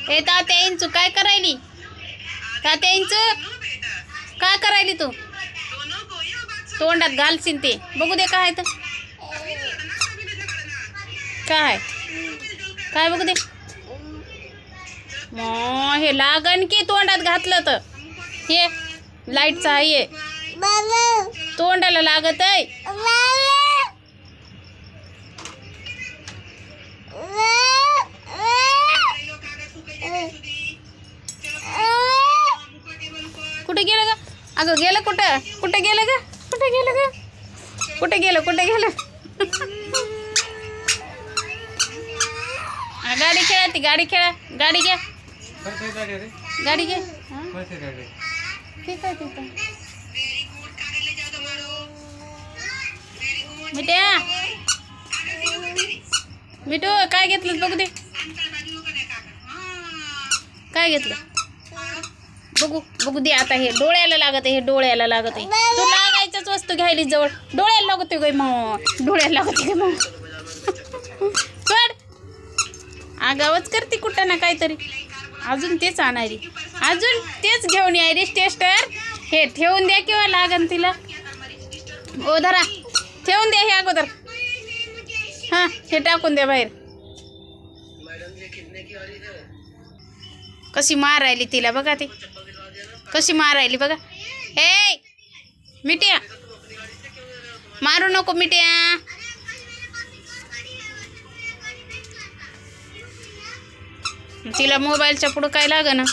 ए तात्यांचू काय करायली? तात्यांचू काय करायली तू? तोंडात घालशील ते बघू दे काय तर काय काय बघू दे. हे लागन की तोंडात घातलं तर हे लाईटचं आहे तोंडाला लागत आहे. कुठे गेलं ग? अगं गेलं कुठं? कुठे गेलं ग? कुठे गेलं ग? कुठे गेलं? कुठे गेलं? गाडी खेळा ती गाडी खेळा. गाडी घ्या गाडी घे. ठीक आहे तिथं मिठ्या मिठू काय घेतलं बघू दे. काय घेतलं बघू बघू दे. आता हे डोळ्याला लागत आहे. हे डोळ्याला लागत आहे. तू लागायच्याच वस्तू घ्यायली जवळ डोळ्याला लागते ग मग डोळ्याला लागते ग मग सोड. आगावच करते कुठं ना काहीतरी. अजून तेच आणायली अजून तेच घेऊन यायली टेस्टर. हे ठेवून द्या किंवा लागन तिला. ओ धरा ठेवून द्या हे अगोदर. हां हे टाकून द्या बाहेर. कशी मारायली तिला बघा. ती कशी मारायली बघा. ए मिट्या मारू नको मिट्या. तिला मोबाईलच्या पुढं काय लाग ना.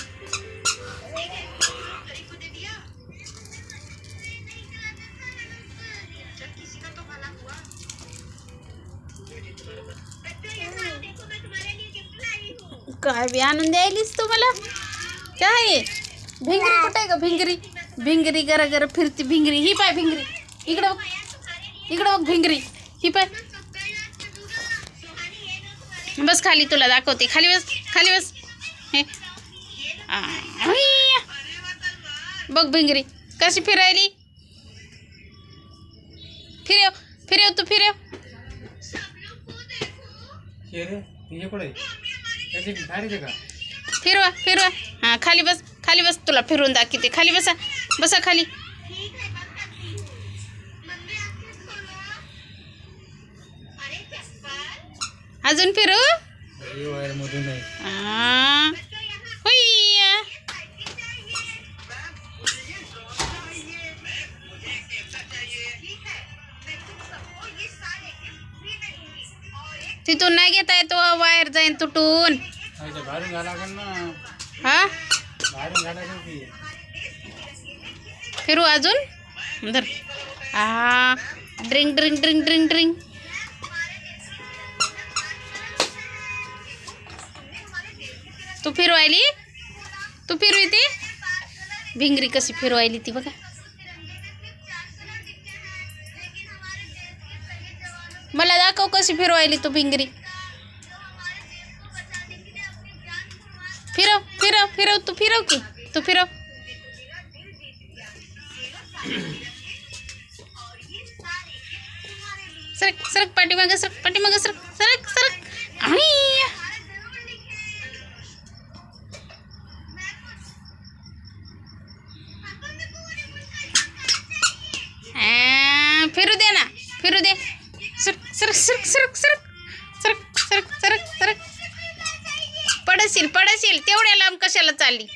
काय बी आणून द्यायलीस तू मला. काय भिंगरी कुठे आहे ग? भिंगरी भिंगरी गरा गरा फिरती भिंगरी. ही पाय भिंगरी इकडं बघ. इकडं बघ भिंगरी ही पाय. बस खाली तुला दाखवते. खाली बस खाली बस. हे बघ भिंगरी कशी फिरायली. फिरव फिरव तू फिरव. फिरवा फिरवा. हां खाली बस खाली बस. तुला फिरून दाखवते. खाली बसा बसा खाली. अजून फिरू. तिथून नाही घेता येतो वायर जाईन तुटून. हा फिरू अजून धर. हा drink drink drink drink drink. तू फिरवायली तू फिरवी ती भिंगरी कशी फिरवायली ती बघा. मला दाखव कशी फिरवायली तू भिंगरी. फिरव फिरव फिरव तू फिरव की तू फिरव. सरक सरक पाठीमागं सरक पाठीमागं सरक सरक सरक. फिरू दे ना फिरू दे. सरक सरक सरक सरक सरक सरक सरक सरक सरक. पडशील पडशील. तेवढ्या लांब कशाला चालली.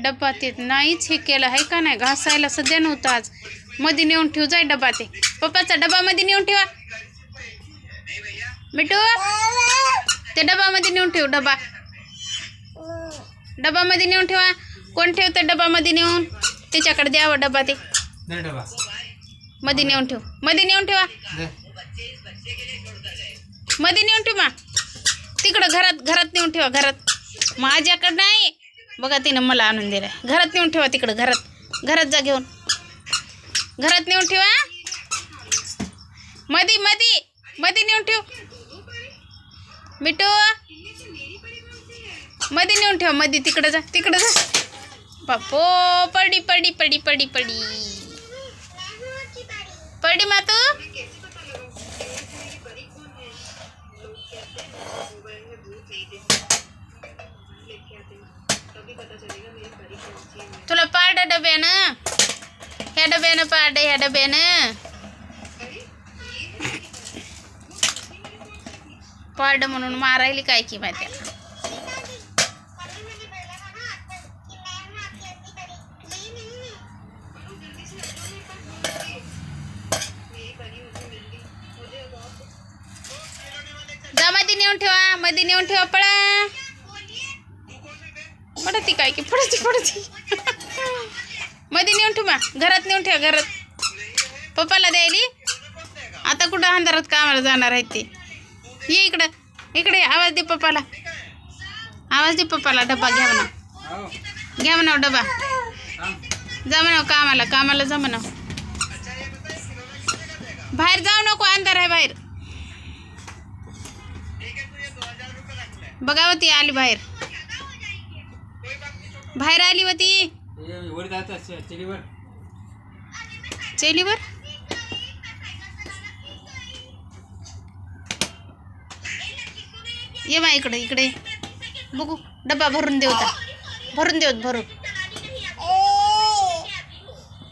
डब्बा ते नाहीच हे केलं आहे का नाही. घासायला सध्या नव्हतं आज. मध्ये नेऊन ठेव जाय डबा. ते पप्पाचा डबा मध्ये नेऊन ठेवा. मिठू ते डबामध्ये नेऊन ठेव. डबामध्ये नेऊन ठेवा. कोण ठेवतं डबामध्ये नेऊन. त्याच्याकडे द्यावा डबा. ते मध्ये नेऊन ठेव. मध्ये नेऊन ठेवा. मध्ये नेऊन ठेवा. तिकडं घरात घरात नेऊन ठेवा. घरात माझ्याकडं नाही बघा. तिनं मला आणून दिलाय. घरात नेऊन ठेवा. तिकडं घरात घरात जा घेऊन. घरात नेऊन ठेवा. मध्ये मध्ये मध्ये नेऊन ठेव. मिठू मध्ये नेऊन ठेव. मध्ये तिकडं जा तिकडं जा. पप्पो पडी पडी पडी पडी पडी पडी मातू तुला पाड डब्यानं ह्या डब्यानं पाड ह्या डब्यानं पाड म्हणून मारायली काय की माहिती जा मध्ये नेऊन ठेवा मध्ये नेऊन ठेवा पळा पडती काय की पडती मध्ये नेऊन ठेवा घरात नेऊन ठेवा घरात पप्पाला द्यायली आता कुठं अंधारात कामाला जाणार आहेत ते ये इकडे आवाज दे पप्पाला डब्बा घ्या म्हणाव डबा जा म्हणाव कामाला जा म्हणाव बाहेर जाऊ नको अंधार आहे बाहेर बघावं ती आली बाहेर आली होती चेलीवर ये मा इकडे बघू डब्बा भरून देऊता भरून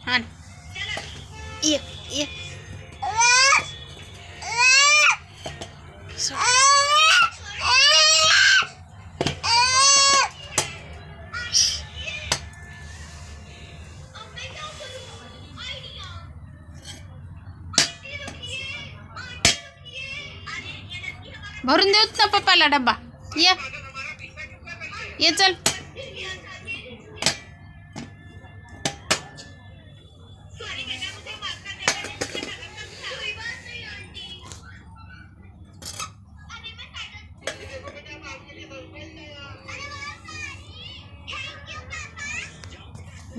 हा ये भरून देऊत ना पप्पाला डब्बा ये चल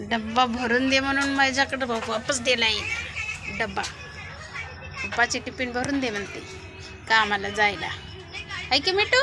डब्बा भरून दे म्हणून माझ्याकडे वापस दिलाय डब्बा पप्पाची टिफिन भरून दे म्हणते कामाला जायला आहे की मिठू